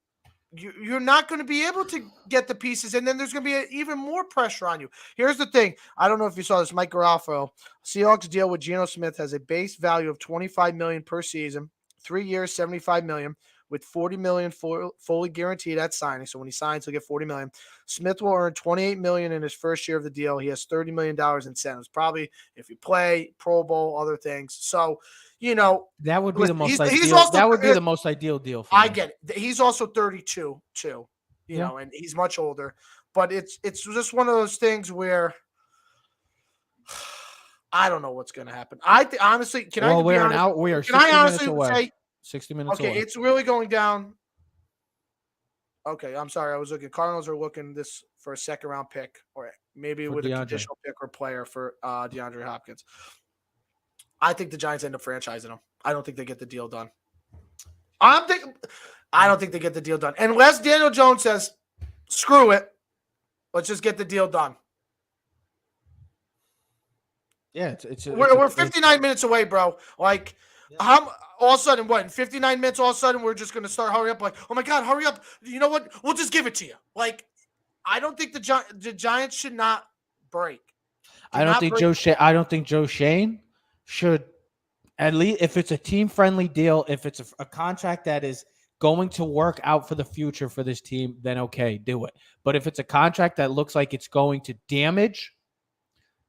you're not going to be able to get the pieces, and then there's going to be even more pressure on you. Here's the thing. I don't know if you saw this. Mike Garofalo, Seahawks deal with Geno Smith has a base value of $25 million per season, 3 years, $75 million, with $40 million fully guaranteed at signing. So when he signs, he'll get $40 million. Smith will earn $28 million in his first year of the deal. He has $30 million incentives, probably if you play, Pro Bowl, other things. So, you know, that would be the most he's ideal. also, that would be the most ideal deal for I me. get it. He's also 32 too, you know, and he's much older. But it's just one of those things where I don't know what's going to happen. Honestly, can I be honest? We are can I 60 minutes honestly away. say 60 minutes away. Okay, it's really going down. Okay, I'm sorry. I was looking. Cardinals are looking this for a second round pick, or maybe For with DeAndre. a conditional pick or player for DeAndre Hopkins. I think the Giants end up franchising him. I don't think they get the deal done. I don't think they get the deal done unless Daniel Jones says, "Screw it, let's just get the deal done." Yeah, We're 59 minutes away, bro. Like, how all of a sudden, what, in 59 minutes, all of a sudden, we're just going to start hurry up. Like, oh my God, hurry up. You know what? We'll just give it to you. Like, I don't think the Giants should not break. I don't think Joe Shane should, at least if it's a team-friendly deal, if it's a contract that is going to work out for the future for this team, then okay, do it. But if it's a contract that looks like it's going to damage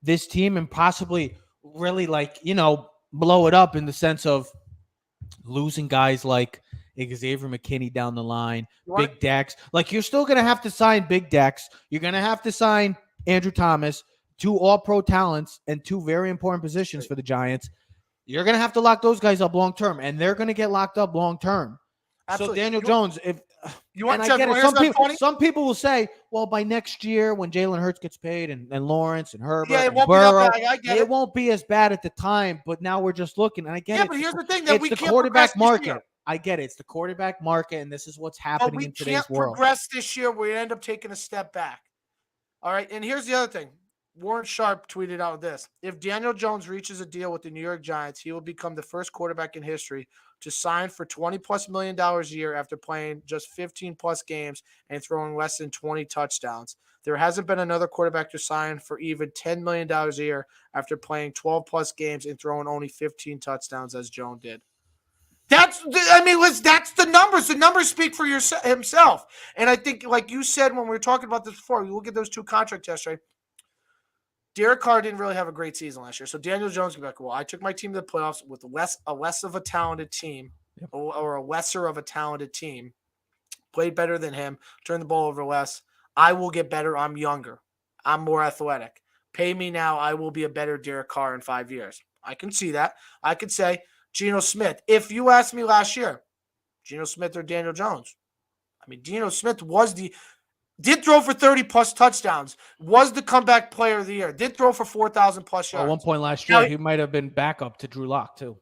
this team and possibly really, like, you know, blow it up in the sense of losing guys like Xavier McKinney down the line, Big Dex. Like, you're still going to have to sign Big Dex. You're going to have to sign Andrew Thomas, 2 all-pro talents and 2 very important positions for the Giants. You're going to have to lock those guys up long-term, and they're going to get locked up long-term. Absolutely. So Daniel Jones, if you want, and I get it. Some people will say, well, by next year when Jalen Hurts gets paid and Lawrence and Herbert, it and won't Burrow, be that bad. I get it won't be as bad at the time. But now we're just looking, and I get it. Yeah, but here's the thing: that we it's the can't quarterback progress this year. market. I get it. It's the quarterback market, and this is what's happening in today's But we world. can't progress this year. We end up taking a step back. All right, and here's the other thing. Warren Sharp tweeted out this: if Daniel Jones reaches a deal with the New York Giants, he will become the first quarterback in history to sign for $20+ million a year after playing just 15+ games and throwing less than 20 touchdowns. There hasn't been another quarterback to sign for even $10 million a year after playing 12+ games and throwing only 15 touchdowns as Jones did. That's the numbers. The numbers speak for himself. And I think, like you said when we were talking about this before, you look at those 2 contract tests, right? Derek Carr didn't really have a great season last year. So Daniel Jones can be like, well, I took my team to the playoffs with a less of a talented team, or a lesser of a talented team, played better than him, turned the ball over less. I will get better. I'm younger. I'm more athletic. Pay me now. I will be a better Derek Carr in 5 years. I can see that. I could say, Geno Smith. If you asked me last year, Geno Smith or Daniel Jones, I mean, Geno Smith did throw for 30-plus touchdowns, was the comeback player of the year, did throw for 4,000-plus yards. At one point last Now year, he might have been backup to Drew Lock too.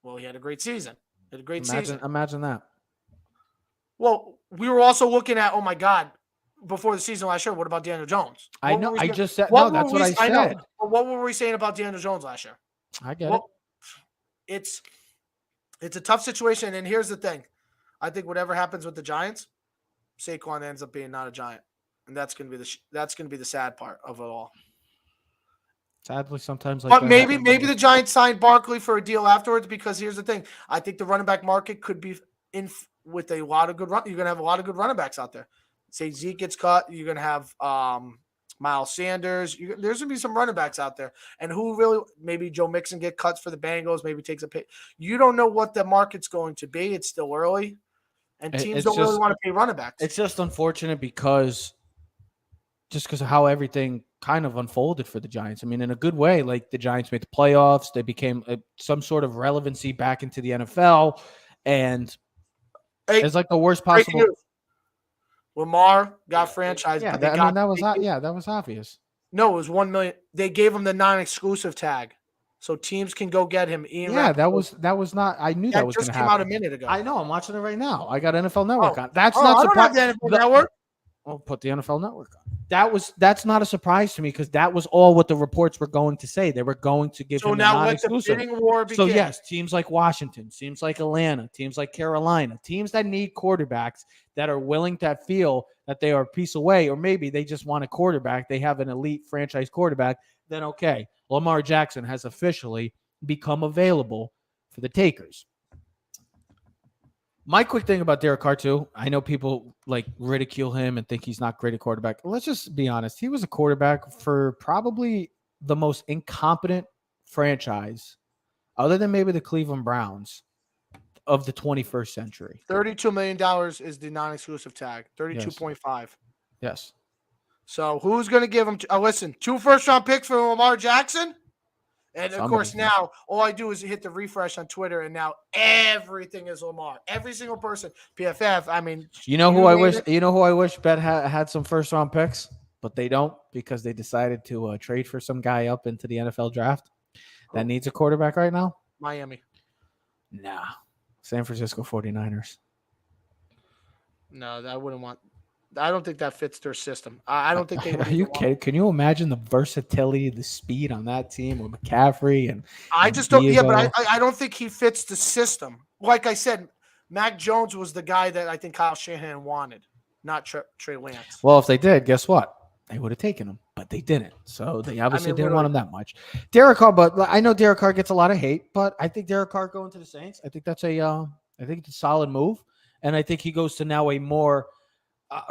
Well, he had a great season. Imagine that. Well, we were also looking at, oh my God, before the season last year, what about Daniel Jones? I know. I just said What no. That's were what we- I know. said. But what were we saying about Daniel Jones last year? I get Well, it's a tough situation, and here's the thing: I think whatever happens with the Giants, Saquon ends up being not a Giant, and that's going to be the sad part of it all. Sadly, sometimes. But maybe the Giants signed Barkley for a deal afterwards, because here's the thing: I think the running back market could be in with a lot of good run. You're going to have a lot of good running backs out there. Say Zeke gets cut, you're going to have Miles Sanders. There's going to be some running backs out there. And who really, maybe Joe Mixon get cuts for the Bengals, maybe takes a pay. You don't know what the market's going to be. It's still early. And teams don't really want to pay running backs. It's just unfortunate because of how everything kind of unfolded for the Giants. I mean, in a good way, like the Giants made the playoffs. They became some sort of relevancy back into the NFL. And it's like the worst possible. Lamar got franchised. Yeah, that was obvious. No, it was $1 million. They gave him the non-exclusive tag, so teams can go get him. That was not. I knew that was going to happen. Just came out a minute ago. I know. I'm watching it right now. I got NFL Network on. That's not surprising. I don't have the NFL Network. I'll put the NFL Network on. That's not a surprise to me, because that was all what the reports were going to say. They were going to give him a non-exclusive. So now let the bidding war begin. So yes, teams like Washington, teams like Atlanta, teams like Carolina, teams that need quarterbacks that are willing to feel that they are a piece away, or maybe they just want a quarterback. They have an elite franchise quarterback. Then okay, Lamar Jackson has officially become available for the takers. My quick thing about Derek Carr too, I know people like ridicule him and think he's not great at quarterback. Let's just be honest. He was a quarterback for probably the most incompetent franchise, other than maybe the Cleveland Browns, of the 21st century. $32 million is the non-exclusive tag. 32.5. Yes. So who's going to give him? Listen, 2 first-round picks for Lamar Jackson. And, of course, now all I do is hit the refresh on Twitter, and now everything is Lamar. Every single person. PFF, I mean. You know who I wish Bet had some first-round picks, but they don't, because they decided to trade for some guy up into the NFL draft that needs a quarterback right now? Miami. Nah. San Francisco 49ers. No, I wouldn't want. I don't think that fits their system. I don't think they. Are you kidding? Can you imagine the versatility, the speed on that team with McCaffrey and? I just don't. Yeah, but I don't think he fits the system. Like I said, Mac Jones was the guy that I think Kyle Shanahan wanted, not Trey Lance. Well, if they did, guess what? They would have taken him, but they didn't. So they obviously didn't want him that much. Derek Carr, but I know Derek Carr gets a lot of hate, but I think Derek Carr going to the Saints, I think that's I think it's a solid move, and I think he goes to now a more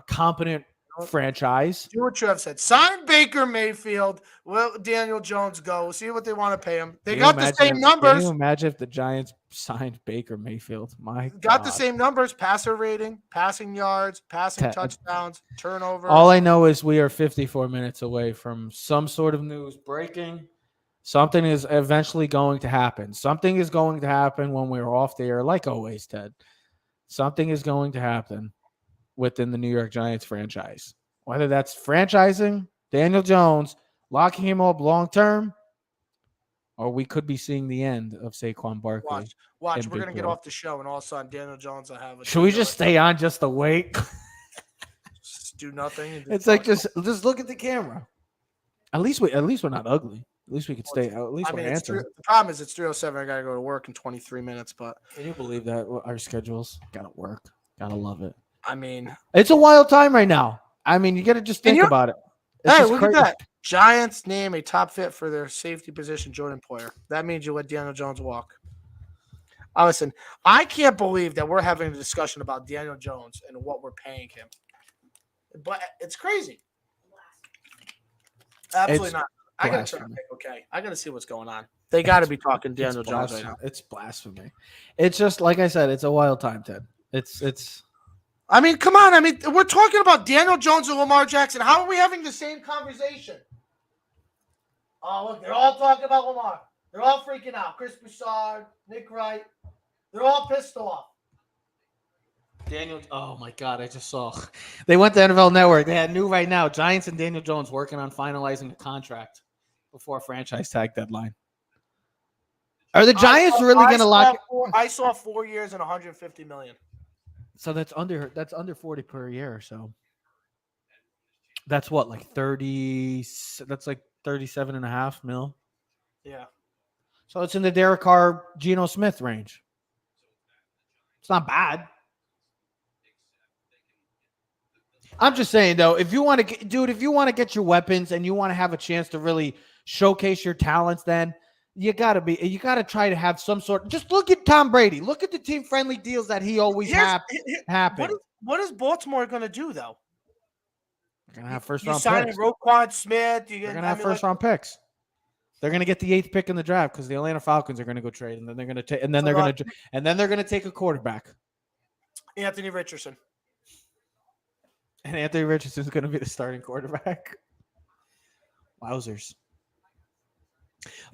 competent franchise. Do what Trev said. Sign Baker Mayfield. Well, Daniel Jones go. See what they want to pay him. They got the same numbers. Can you imagine if the Giants signed Baker Mayfield? Got the same numbers: passer rating, passing yards, passing touchdowns, turnovers. All I know is we are 54 minutes away from some sort of news breaking. Something is eventually going to happen. Something is going to happen when we're off the air, like always, Ted. Something is going to happen within the New York Giants franchise. Whether that's franchising Daniel Jones, locking him up long-term, or we could be seeing the end of Saquon Barkley. Watch. We're going to get off the show, and all of a sudden Daniel Jones will have a... Should we just stay on just to wait? Just do nothing. It's like just look at the camera. At least we're not ugly. At least we could stay. At least we're answering. The problem is it's 3:07. I got to go to work in 23 minutes, but... Can you believe that? Our schedules got to work. Got to love it. I mean... It's a wild time right now. I mean, you got to just think about it. Hey, look at that. Giants name a top fit for their safety position, Jordan Poyer. That means you let Daniel Jones walk. Listen, I can't believe that we're having a discussion about Daniel Jones and what we're paying him. But it's crazy. Absolutely not. I got to turn on. Okay. I got to see what's going on. They got to be talking Daniel Jones right now. It's blasphemy. It's just, like I said, it's a wild time, Ted. It's. I mean, come on. I mean, we're talking about Daniel Jones and Lamar Jackson. How are we having the same conversation? Oh, look, they're all talking about Lamar. They're all freaking out. Chris Broussard, Nick Wright. They're all pissed off. Daniel, oh my God, I just saw. They went to NFL Network. They had new right now. Giants and Daniel Jones working on finalizing a contract before franchise tag deadline. Are the Giants really going to lock? I saw 4 years and 150 million. So that's under 40 per year. So that's what, like 30. That's like 37.5 mil. Yeah. So it's in the Derek Carr, Geno Smith range. It's not bad. I'm just saying though, if you want to get your weapons and you want to have a chance to really showcase your talents, then you gotta try to have some sort. Just look at Tom Brady. Look at the team friendly deals that he always happen. What is Baltimore gonna do though? They're gonna have first round picks. You signing Roquan Smith. They're gonna have first round picks. They're gonna get the 8th pick in the draft because the Atlanta Falcons are gonna go trade, and then they're gonna take, and then they're gonna take a quarterback. Anthony Richardson. And Anthony Richardson is going to be the starting quarterback. Wowzers.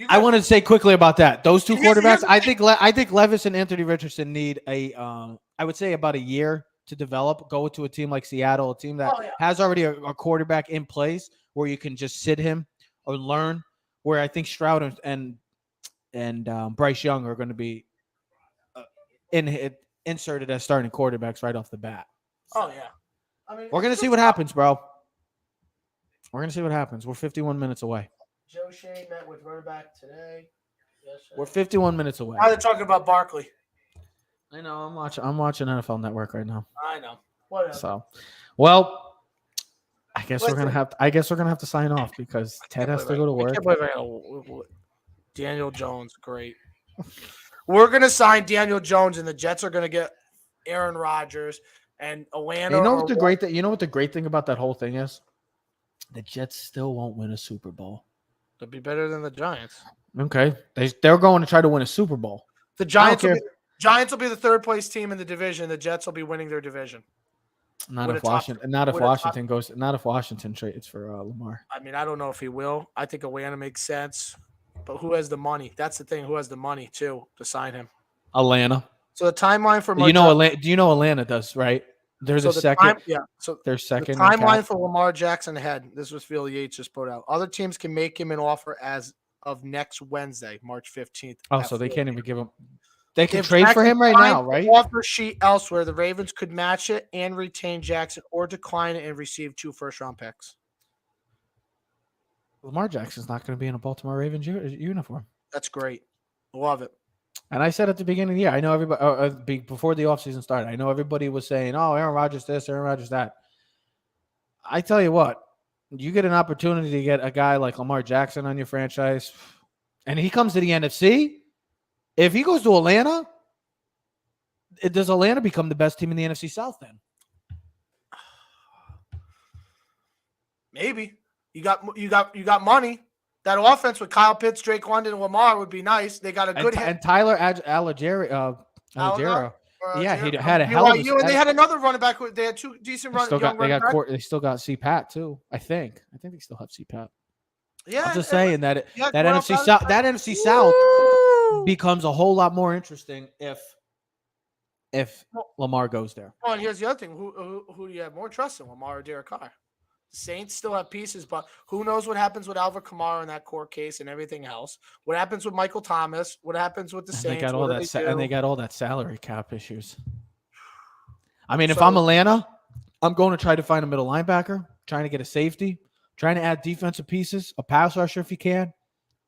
I wanted to say quickly about that. Those two quarterbacks, I think Levis and Anthony Richardson need I would say about a year to develop. Go to a team like Seattle, a team that has already a quarterback in place where you can just sit him or learn. Where I think Stroud and Bryce Young are going to be inserted as starting quarterbacks right off the bat. Oh yeah. I mean, we're going to see what happens, bro. We're going to see what happens. We're 51 minutes away. Joe Shea met with running back today. We're 51 minutes away. Now they're talking about Barkley. I know. I'm watching NFL Network right now. I know. Whatever. So, well, I guess we're gonna have to sign off because Ted has to go to work. Daniel Jones, great. We're gonna sign Daniel Jones, and the Jets are gonna get Aaron Rodgers. And Atlanta. You know what the great thing about that whole thing is? The Jets still won't win a Super Bowl. They'll be better than the Giants. Okay. They're going to try to win a Super Bowl. The Giants will be the 3rd place team in the division. The Jets will be winning their division. Not if Washington trades for Lamar. I mean, I don't know if he will. I think Atlanta makes sense. But who has the money? That's the thing. Who has the money too to sign him? Atlanta. So the timeline for do you know Atlanta does, right? There's a second. So their second the timeline for Lamar Jackson ahead. This was Phil Yates just put out. Other teams can make him an offer as of next Wednesday, March 15th. Oh, so they can't even give him. They can trade for him right now, right? Offer sheet elsewhere. The Ravens could match it and retain Jackson, or decline it and receive 2 first-round picks. Lamar Jackson's not going to be in a Baltimore Ravens uniform. That's great. Love it. And I said at the beginning of the year, I know everybody before the offseason started, I know everybody was saying, oh, Aaron Rodgers this, Aaron Rodgers that. I tell you what, you get an opportunity to get a guy like Lamar Jackson on your franchise, and he comes to the NFC. If he goes to Atlanta, does Atlanta become the best team in the NFC South then? Maybe. You got money. That offense with Kyle Pitts, Drake London, and Lamar would be nice. They got a good hit. And Tyler Algiero. Yeah, he had a hell of a and they had another running back. They had 2 decent running backs. They still got CPAT too. I think they still have CPAT. Yeah, I'm just saying that NFC South becomes a whole lot more interesting if Lamar goes there. Oh, and here's the other thing: who do you have more trust in, Lamar or Derek Carr? The Saints still have pieces, but who knows what happens with Alvin Kamara in that court case and everything else? What happens with Michael Thomas? What happens with the Saints? They got all that salary cap issues. I mean, if I'm Atlanta, I'm going to try to find a middle linebacker, trying to get a safety, trying to add defensive pieces, a pass rusher if you can,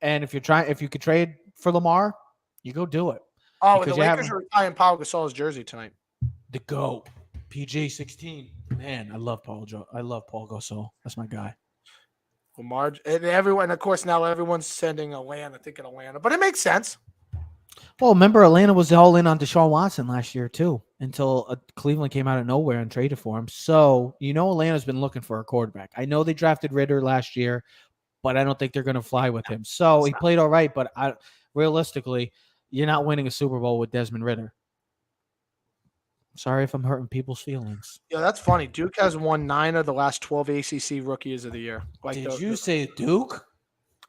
and if you could trade for Lamar, you go do it. Oh, and the Lakers are retiring Paul Gasol's jersey tonight. The GOAT. PG 16. Man, I love Paul Gasol. That's my guy. Lamar and everyone, of course, now everyone's thinking Atlanta, but it makes sense. Well, remember Atlanta was all in on Deshaun Watson last year too, until Cleveland came out of nowhere and traded for him. So Atlanta's been looking for a quarterback. I know they drafted Ritter last year, but I don't think they're going to fly with him. So he played all right, but realistically, you're not winning a Super Bowl with Desmond Ritter. Sorry if I'm hurting people's feelings. Yeah, that's funny. Duke has won 9 of the last 12 ACC Rookies of the Year. Did you say Duke?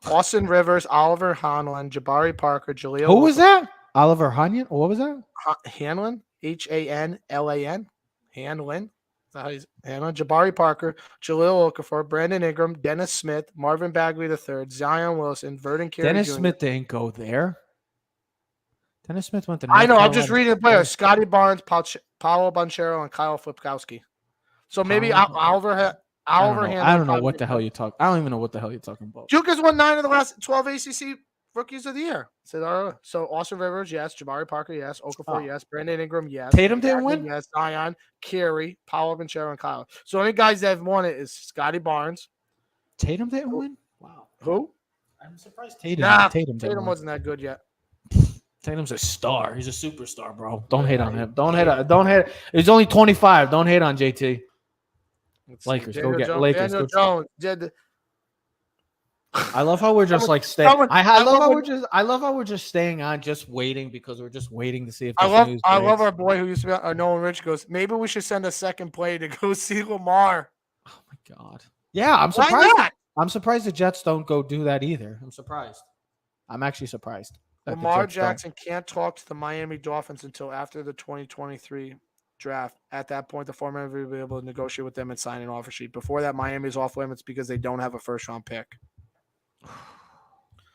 Austin Rivers, Oliver Hanlon, Jabari Parker, Jaleel. Who was that? Oliver Hanyan? What was that? Hanlon, Hanlan. Hanlon. Hanlon, Jabari Parker, Jaleel Okafor, Brandon Ingram, Dennis Smith, Marvin Bagley III, Zion Wilson, Verdon Carey Dennis Jr. Smith didn't go there. Dennis Smith went to. I know. North I'm just Carolina. reading the players: Scotty Barnes, Paolo Banchero, and Kyle Flipkowski. So maybe Oliver Hanlon. I don't know what the hell you're talking. I don't even know what the hell you're talking about. Duke has won 9 of the last 12 ACC Rookies of the Year. So Austin Rivers, yes. Jabari Parker, yes. Okafor, yes. Brandon Ingram, yes. Tatum didn't win? Yes. Zion, Carey, Paolo Banchero, and Kyle. So the only guys that have won it is Scotty Barnes. Tatum didn't win? Wow. Who? I'm surprised Tatum. Nah, Tatum wasn't that good yet. Tatum's a star. He's a superstar, bro. Don't hate on him. Don't hate. He's only 25. Don't hate on JT. Lakers, go get Lakers. Daniel Jones did. I love how we're just like staying. I love how we're just staying on, just waiting because we're just waiting to see if. I love our boy who used to be Nolan Rich goes. Maybe we should send a second play to go see Lamar. Oh my god! Yeah, I'm surprised. Why not? I'm surprised the Jets don't go do that either. I'm surprised. I'm actually surprised. Lamar Jackson can't talk to the Miami Dolphins until after the 2023 draft. At that point, the former MVP will be able to negotiate with them and sign an offer sheet. Before that, Miami's off limits because they don't have a first-round pick.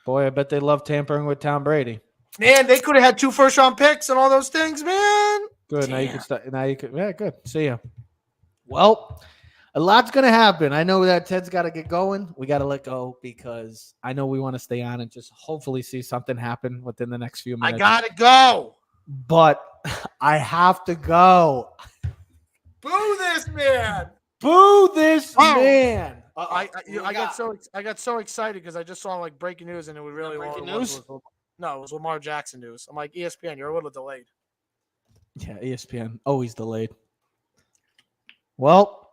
Boy, I bet they love tampering with Tom Brady. Man, they could have had 2 first-round picks and all those things, man. Good. Damn. Now you can start. Now you can. Yeah, good. See ya. Well, a lot's gonna happen. I know that Ted's got to get going. We got to let go because I know we want to stay on and just hopefully see something happen within the next few minutes. I gotta go. But I have to go. Boo this man. Boo this man. I got so excited because I just saw like breaking news and it was really breaking long. news. No, it was Lamar Jackson news. I'm like, ESPN, you're a little delayed. Yeah, ESPN always delayed. Well,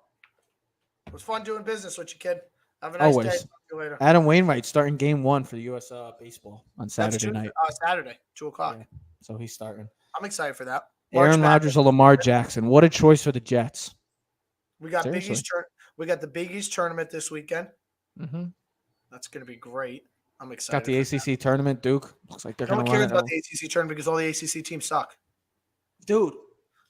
it was fun doing business with you, kid. Have a nice day. Talk to you later. Adam Wainwright starting game 1 for the U.S. Baseball on Saturday night. Saturday, 2:00. Yeah, so he's starting. I'm excited for that. Aaron Rodgers or Lamar Jackson. What a choice for the Jets. We got We got the Big East tournament this weekend. Mm-hmm. That's going to be great. I'm excited. Got the ACC tournament, Duke. Looks like they're going to win. No one cares about the ACC tournament because all the ACC teams suck. Dude,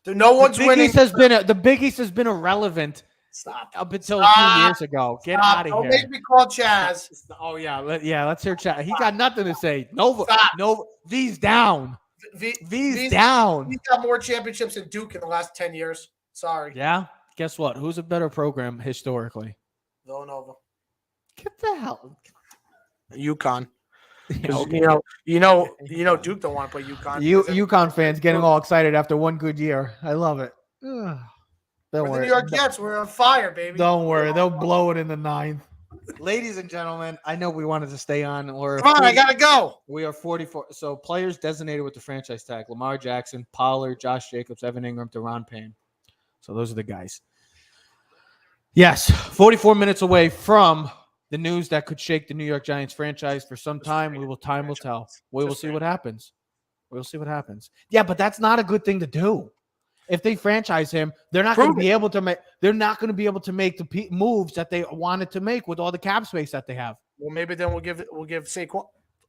no one's winning. The Big East has been irrelevant. Stop. Up until a few years ago. Get out of here. Don't make me call Chaz. Oh yeah, let's hear Chaz. He got nothing to say. Nova, V's down. V's down. He's got more championships than Duke in the last 10 years. Sorry. Yeah. Guess what? Who's a better program historically? Villanova. Get the hell. UConn. Okay. You know, Duke don't want to play UConn. UConn fans getting all excited after one good year. I love it. Don't worry. The New York Jets, we're on fire, baby. Don't worry. They'll blow it in the 9th. Ladies and gentlemen, I know we wanted to stay on. Come on, I gotta go. We are 44. So players designated with the franchise tag: Lamar Jackson, Pollard, Josh Jacobs, Evan Ingram, Deron Payne. So those are the guys. Yes, 44 minutes away from the news that could shake the New York Giants franchise for some time. Time will tell. We will see what happens. We'll see what happens. Yeah, but that's not a good thing to do. If they franchise him, they're not going to be able to make. They're not going to be able to make the moves that they wanted to make with all the cap space that they have. Well, maybe then we'll give Saquon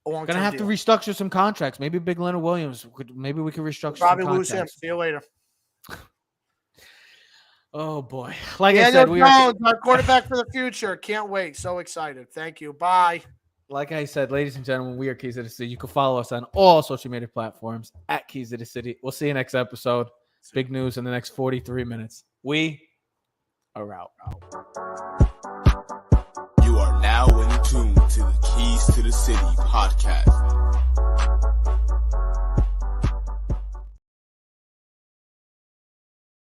a long-term Going to have to restructure some contracts. Maybe Big Leonard Williams. Maybe we could restructure. Probably some lose him. See you later. Oh boy! Like I said, our quarterback for the future. Can't wait. So excited. Thank you. Bye. Like I said, ladies and gentlemen, we are Keys of the City. You can follow us on all social media platforms at Keys of the City. We'll see you next episode. Big news in the next 43 minutes. We are out. You are now in tune to the Keys to the City podcast.